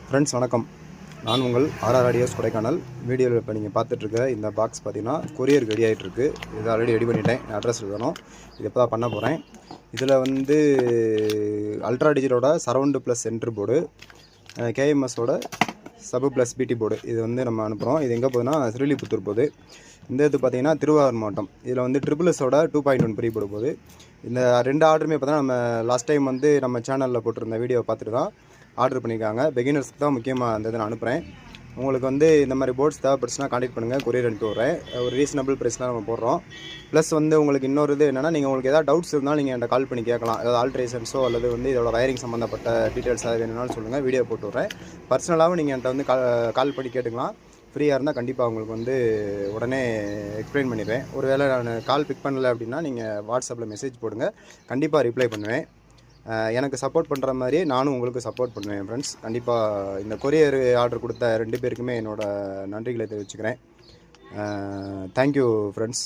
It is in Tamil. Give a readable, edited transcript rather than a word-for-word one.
ஃப்ரெண்ட்ஸ் வணக்கம். நான் உங்கள் ஆர்ஆர் ஆடியோஸ் கொடைக்கானல். வீடியோவில் இப்போ நீங்கள் பார்த்துட்ருக்க இந்த பாக்ஸ் பார்த்தீங்கன்னா கொரியர் ரெடி ஆகிட்டுருக்கு. இது ஆல்ரெடி ரெடி பண்ணிட்டேன். அட்ரஸ் எழுதணும். இது இப்போ தான் பண்ண போகிறேன். இதில் வந்து அல்ட்ரா டிஜிட்டோட சரவுண்டு ப்ளஸ் சென்ட்ரு போர்டு, கேஎம்எஸோட சபு ப்ளஸ் பிடி போர்டு இது வந்து நம்ம அனுப்புகிறோம். இது எங்கே போகுதுன்னா ஸ்ரீலிபுத்தூர் போகுது. இந்த இது பார்த்தீங்கன்னா திருவாரூர் மாவட்டம். இதில் வந்து ட்ரிபிள்எஸோட 2.1 ப்ரீ போர்டு போகுது. இந்த 2 ஆர்டருமே பார்த்தீங்கன்னா நம்ம லாஸ்ட் டைம் வந்து நம்ம சேனலில் போட்டிருந்த வீடியோவை பார்த்துட்டு தான் ஆர்டர் பண்ணியிருக்காங்க. பிகினர்ஸ்க்கு தான் முக்கியமாக அந்த இதை நான் அனுப்புகிறேன். உங்களுக்கு வந்து இந்த மாதிரி போர்ட்ஸ் தேவைப்படுச்சுன்னா கான்டெக்ட் பண்ணுங்கள், கொரியர் அனுப்பி விட்றேன். ஒரு ரீசனபிள் ப்ரைஸ்லாம் நம்ம போடுறோம். ப்ளஸ் வந்து உங்களுக்கு இன்னொரு இது என்னென்னா, நீங்கள் உங்களுக்கு ஏதாவது டவுட்ஸ் இருந்தாலும் நீங்கள் என்கிட்ட கால் பண்ணி கேட்கலாம். ஏதாவது ஆல்ட்ரேஷன்ஸோ அல்லது வந்து இதோட வயரிங் சம்மந்தப்பட்ட டீட்டெயில்ஸ் அது வேணும்னாலும் சொல்லுங்கள், வீடியோ போட்டு விட்றேன். பர்சனலாகவும் நீங்கள் என்கிட்ட வந்து கால் பண்ணி கேட்டுக்கலாம். ஃப்ரீயாக இருந்தால் கண்டிப்பாக உங்களுக்கு வந்து உடனே எக்ஸ்பிளைன் பண்ணிடுவேன். ஒரு வேளை நான் கால் பிக் பண்ணலை அப்படின்னா நீங்கள் வாட்ஸ்அப்பில் மெசேஜ் போடுங்க, கண்டிப்பாக ரிப்ளை பண்ணுவேன். எனக்கு சப்போர்ட் பண்ணுற மாதிரியே நானும் உங்களுக்கு சப்போர்ட் பண்ணுவேன் ஃப்ரெண்ட்ஸ். கண்டிப்பாக இந்த கொரியர் ஆர்டர் கொடுத்த 2 பேருக்குமே என்னோடய நன்றிகளை தெரிவிச்சுக்கிறேன். Thank you friends.